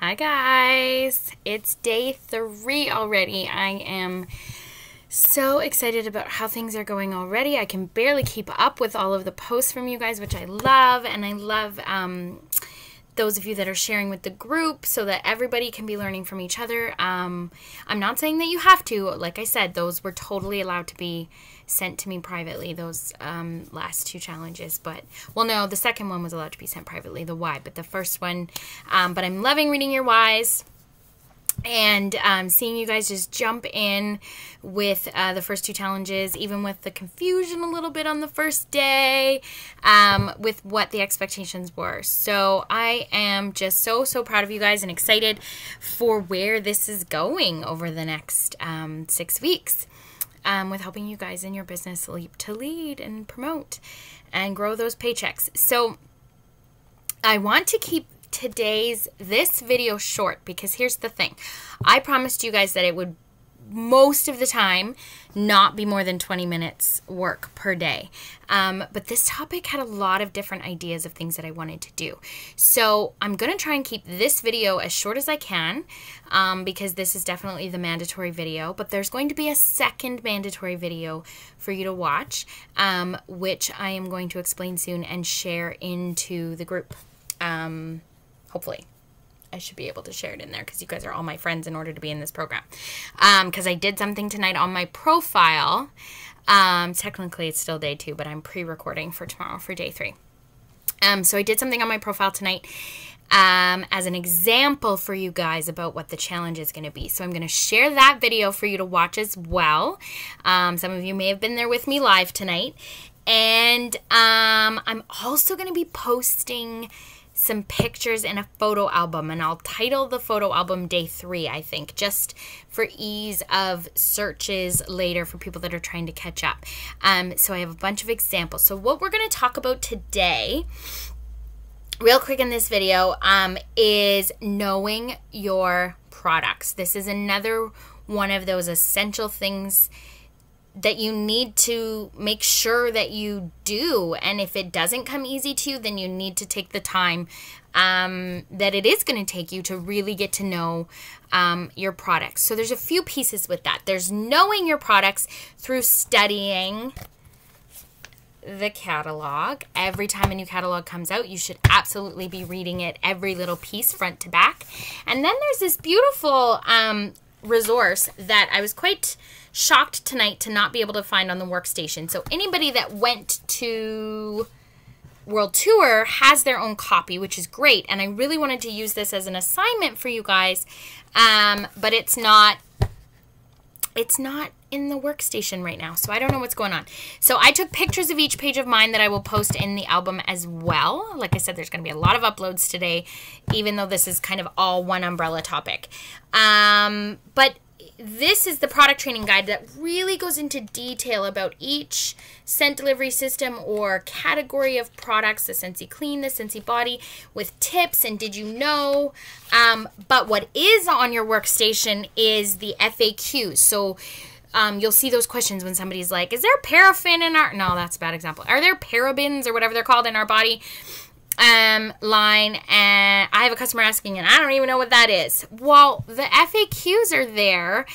Hi guys, it's day 3 already. I am so excited about how things are going already. I can barely keep up with all of the posts from you guys, which I love, and I love those of you that are sharing with the group so that everybody can be learning from each other. I'm not saying that you have to. Like I said, those were totally allowed to be sent to me privately, those last 2 challenges. But, well, no, the second one was allowed to be sent privately, the why. But the first one, but I'm loving reading your whys. And seeing you guys just jump in with the first 2 challenges, even with the confusion a little bit on the first day, with what the expectations were. So I am just so proud of you guys and excited for where this is going over the next 6 weeks, with helping you guys in your business leap to lead and promote and grow those paychecks. So I want to keep this video short because here's the thing. I promised you guys that it would most of the time not be more than 20 minutes work per day. But this topic had a lot of different ideas of things that I wanted to do. So I'm going to try and keep this video as short as I can, because this is definitely the mandatory video, but there's going to be a second mandatory video for you to watch, which I am going to explain soon and share into the group. Hopefully I should be able to share it in there because you guys are all my friends in order to be in this program. Because I did something tonight on my profile. Technically it's still day 2, but I'm pre-recording for tomorrow for day 3. So I did something on my profile tonight as an example for you guys about what the challenge is going to be. So I'm going to share that video for you to watch as well. Some of you may have been there with me live tonight. And I'm also going to be posting some pictures in a photo album, and I'll title the photo album day 3, I think, just for ease of searches later for people that are trying to catch up. So I have a bunch of examples. So what we're going to talk about today, real quick in this video, is knowing your products. This is another one of those essential things that you need to make sure that you do. And if it doesn't come easy to you, then you need to take the time that it is going to take you to really get to know your products. So there's a few pieces with that. There's knowing your products through studying the catalog. Every time a new catalog comes out, you should absolutely be reading it, every little piece front to back. And then there's this beautiful resource that I was quite shocked tonight to not be able to find on the workstation. So anybody that went to World Tour has their own copy, which is great. And I really wanted to use this as an assignment for you guys, but it's not in the workstation right now, so I don't know what's going on. So I took pictures of each page of mine that I will post in the album as well. Like I said, there's going to be a lot of uploads today, even though this is kind of all one umbrella topic. But this is the product training guide that really goes into detail about each scent delivery system or category of products, the Scentsy Clean, the Scentsy Body, with tips and did you know. But what is on your workstation is the FAQs. So you'll see those questions when somebody's like, is there paraffin in our... No, that's a bad example. Are there parabens or whatever they're called in our body line? And I have a customer asking, and I don't even know what that is. Well, the FAQs are there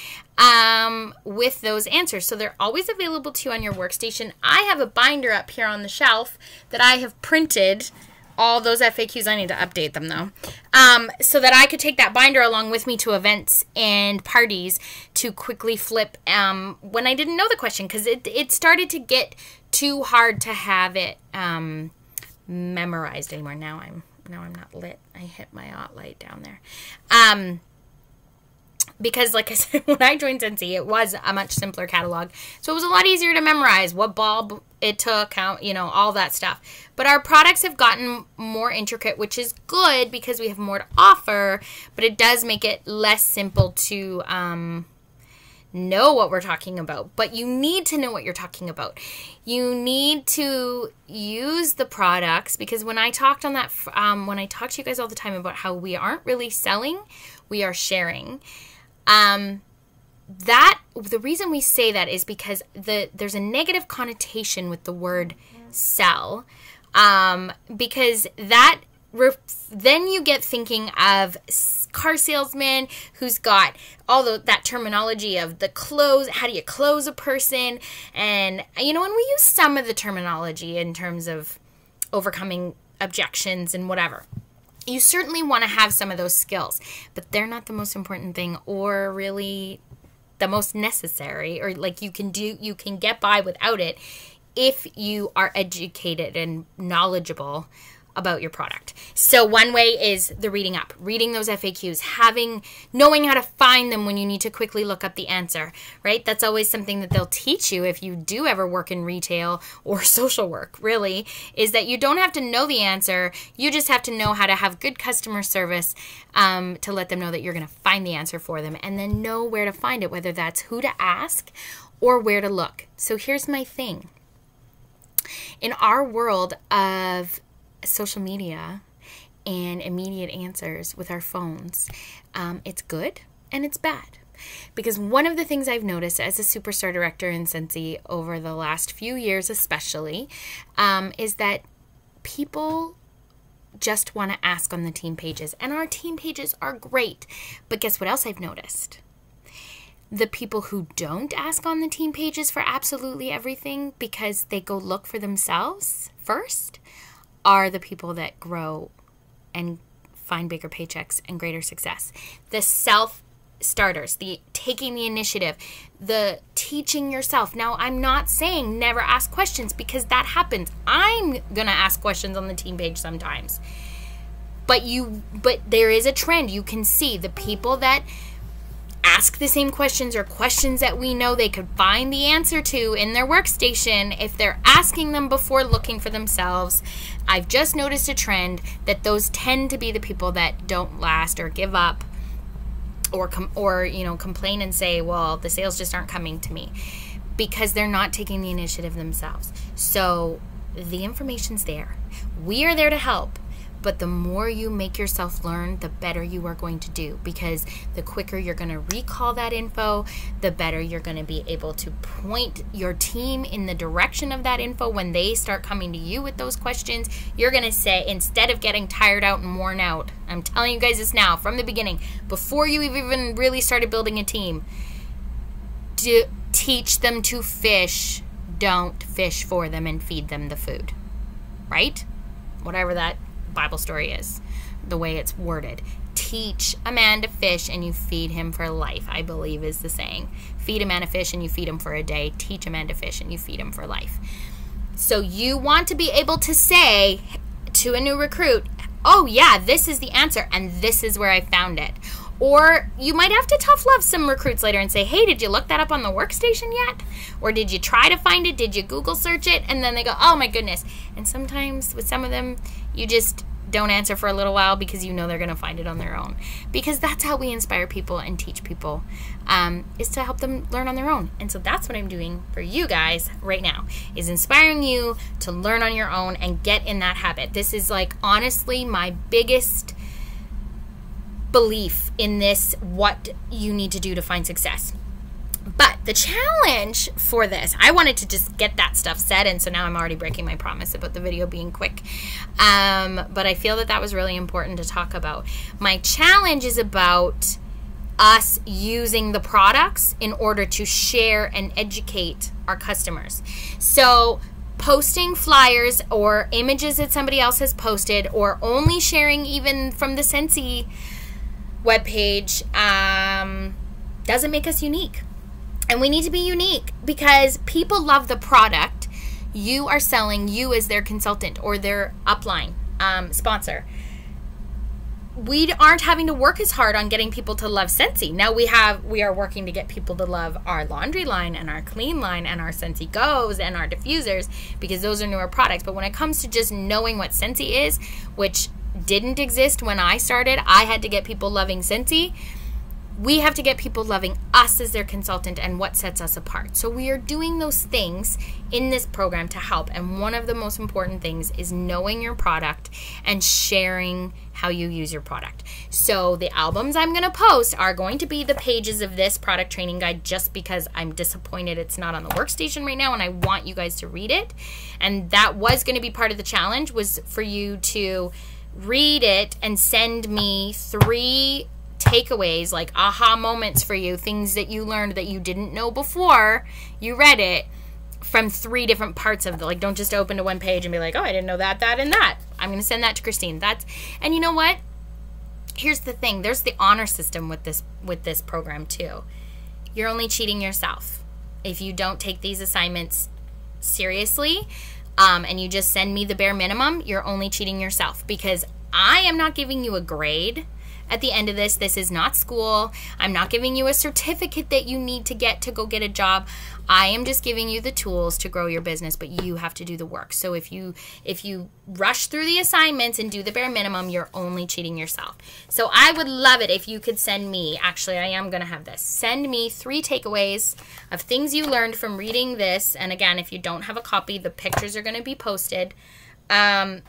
with those answers. So they're always available to you on your workstation. I have a binder up here on the shelf that I have printed all those FAQs. I need to update them though, so that I could take that binder along with me to events and parties to quickly flip when I didn't know the question, because it started to get too hard to have it memorized anymore. Now I'm not lit. I hit my hot light down there. Because like I said, when I joined Scentsy, it was a much simpler catalog. So it was a lot easier to memorize what bulb it took, how, you know, all that stuff. But our products have gotten more intricate, which is good because we have more to offer, but it does make it less simple to know what we're talking about. But you need to know what you're talking about. You need to use the products, because when I talked on that, when I talk to you guys all the time about how we aren't really selling, we are sharing. The reason we say that is because there's a negative connotation with the word sell, because that then you get thinking of car salesman who's got all that terminology of the close, how do you close a person? And, and we use some of the terminology in terms of overcoming objections and whatever. You certainly want to have some of those skills, but they're not the most important thing or really the most necessary, or like you can get by without it if you are educated and knowledgeable about your product. So one way is the reading up, reading those FAQs, knowing how to find them when you need to quickly look up the answer, right? That's always something that they'll teach you if you do ever work in retail or social work, really, is that you don't have to know the answer. You just have to know how to have good customer service to let them know that you're going to find the answer for them, and then know where to find it, whether that's who to ask or where to look. So here's my thing. In our world of social media and immediate answers with our phones, it's good and it's bad. Because one of the things I've noticed as a superstar director in Scentsy over the last few years especially, is that people just want to ask on the team pages. And our team pages are great. But guess what else I've noticed? The people who don't ask on the team pages for absolutely everything because they go look for themselves first are the people that grow and find bigger paychecks and greater success. The self-starters, the taking the initiative, the teaching yourself. Now, I'm not saying never ask questions because that happens. I'm going to ask questions on the team page sometimes. But there is a trend. You can see the people that ask the same questions or questions that we know they could find the answer to in their workstation. If they're asking them before looking for themselves, I've just noticed a trend that those tend to be the people that don't last or give up or complain and say, well, the sales just aren't coming to me, because they're not taking the initiative themselves. So the information's there. We are there to help. But the more you make yourself learn, the better you are going to do, because the quicker you're going to recall that info, the better you're going to be able to point your team in the direction of that info. When they start coming to you with those questions, you're going to say, instead of getting tired out and worn out, I'm telling you guys this now from the beginning, before you even really started building a team, teach them to fish. Don't fish for them and feed them the food, right? Whatever that Bible story is, the way it's worded. Teach a man to fish and you feed him for life, I believe is the saying. Feed a man to fish and you feed him for a day. Teach a man to fish and you feed him for life. So you want to be able to say to a new recruit, oh yeah, this is the answer and this is where I found it. Or you might have to tough love some recruits later and say, hey, did you look that up on the workstation yet? Or did you try to find it? Did you Google search it? And then they go, oh my goodness. And sometimes with some of them, you just don't answer for a little while because you know they're going to find it on their own. Because that's how we inspire people and teach people, is to help them learn on their own. And so that's what I'm doing for you guys right now, is inspiring you to learn on your own and get in that habit. This is like honestly my biggest belief in this, what you need to do to find success. But the challenge for this, I wanted to just get that stuff said, and so now I'm already breaking my promise about the video being quick. But I feel that that was really important to talk about. My challenge is about us using the products in order to share and educate our customers. So posting flyers or images that somebody else has posted, or only sharing even from the Scentsy webpage, doesn't make us unique. And we need to be unique because people love the product you are selling, you as their consultant or their upline sponsor. We aren't having to work as hard on getting people to love Scentsy. Now we are working to get people to love our laundry line and our clean line and our Scentsy Goes and our diffusers, because those are newer products. But when it comes to just knowing what Scentsy is, which didn't exist when I started, I had to get people loving Scentsy. We have to get people loving us as their consultant and what sets us apart. So we are doing those things in this program to help. And one of the most important things is knowing your product and sharing how you use your product. So the albums I'm going to post are going to be the pages of this product training guide, just because I'm disappointed it's not on the workstation right now and I want you guys to read it. And that was going to be part of the challenge, was for you to read it and send me 3 takeaways, like aha moments for you, things that you learned that you didn't know before you read it, from 3 different parts of the, like, don't just open to one page and be like, oh, I didn't know that, that, and that. I'm going to send that to Kristine. And you know what? Here's the thing. There's the honor system with this program too. You're only cheating yourself if you don't take these assignments seriously, and you just send me the bare minimum. You're only cheating yourself, because I am not giving you a grade at the end of this. This is not school. I'm not giving you a certificate that you need to get to go get a job. I am just giving you the tools to grow your business, but you have to do the work. So if you rush through the assignments and do the bare minimum, you're only cheating yourself. So I would love it if you could send me, actually I am going to have this, send me 3 takeaways of things you learned from reading this. And again, if you don't have a copy, the pictures are going to be posted from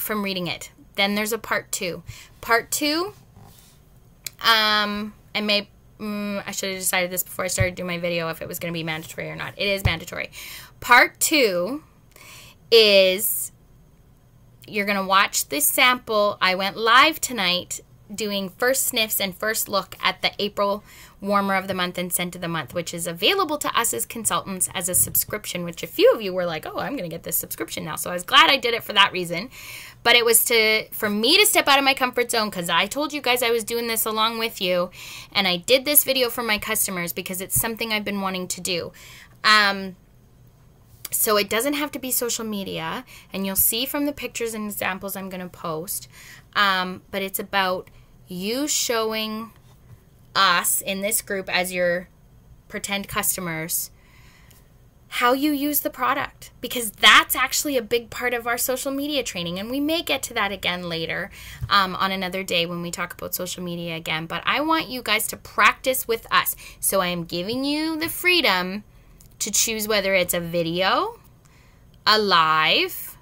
reading it. Then there's a part 2. Part 2, I should have decided this before I started doing my video if it was going to be mandatory or not. It is mandatory. Part 2 is you're going to watch this sample. I went live tonight doing first sniffs and first look at the April Warmer of the Month and Scent of the Month, which is available to us as consultants as a subscription, which a few of you were like, oh, I'm going to get this subscription now. So I was glad I did it for that reason. But it was for me to step out of my comfort zone, because I told you guys I was doing this along with you. And I did this video for my customers because it's something I've been wanting to do. So it doesn't have to be social media. And you'll see from the pictures and examples I'm going to post. But it's about you showing us in this group as your pretend customers how you use the product, because that's actually a big part of our social media training. And we may get to that again later on another day when we talk about social media again. But I want you guys to practice with us. So I am giving you the freedom to choose whether it's a video, a live,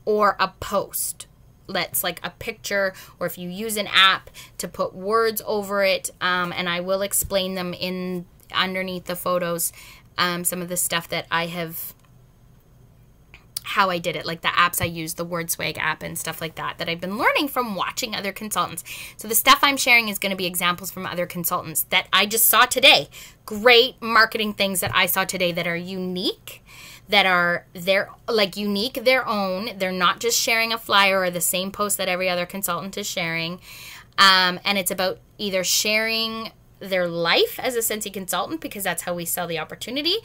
or a post. Let's like a picture, or if you use an app to put words over it, and I will explain them in underneath the photos, some of the stuff that I have, how I did it, like the apps I use, the Word Swag app and stuff like that I've been learning from watching other consultants. So the stuff I'm sharing is going to be examples from other consultants that I just saw today. Great marketing things that I saw today that are unique, that are their own. They're not just sharing a flyer or the same post that every other consultant is sharing. And it's about either sharing their life as a Scentsy consultant, because that's how we sell the opportunity,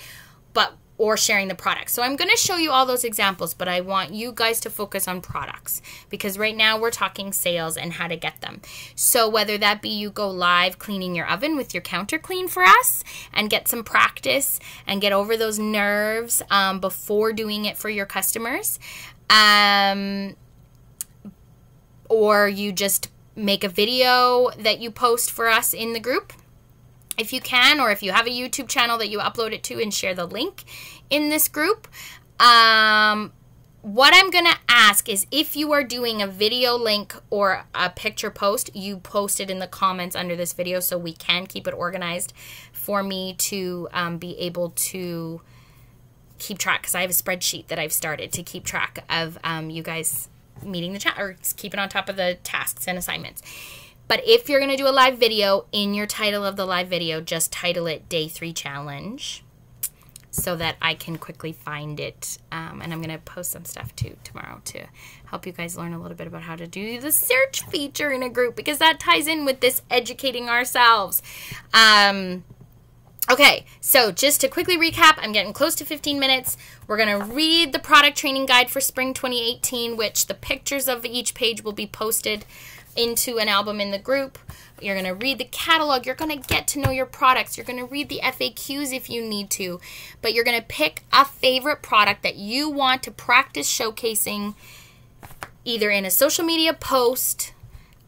or sharing the product. So I'm going to show you all those examples, but I want you guys to focus on products, because right now we're talking sales and how to get them. So whether that be you go live cleaning your oven with your counter clean for us and get some practice and get over those nerves before doing it for your customers, or you just make a video that you post for us in the group, if you can, or if you have a YouTube channel that you upload it to and share the link in this group. What I'm going to ask is, if you are doing a video link or a picture post, you post it in the comments under this video so we can keep it organized for me to be able to keep track, because I have a spreadsheet that I've started to keep track of you guys meeting the chat, or keeping on top of the tasks and assignments. But if you're going to do a live video, in your title of the live video, just title it Day 3 Challenge so that I can quickly find it. And I'm going to post some stuff too tomorrow to help you guys learn a little bit about how to do the search feature in a group, because that ties in with this educating ourselves. Okay, so just to quickly recap, I'm getting close to 15 minutes. We're going to read the product training guide for spring 2018, which the pictures of each page will be posted into an album in the group. You're going to read the catalog. You're going to get to know your products. You're going to read the FAQs if you need to. But you're going to pick a favorite product that you want to practice showcasing, either in a social media post,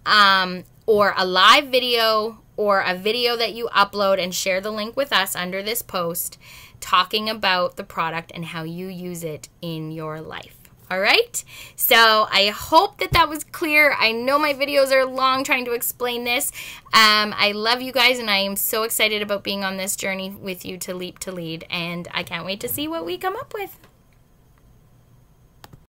or a live video, or a video that you upload and share the link with us under this post, talking about the product and how you use it in your life. All right, so I hope that that was clear. I know my videos are long trying to explain this. I love you guys, and I am so excited about being on this journey with you to Leap to Lead, and I can't wait to see what we come up with.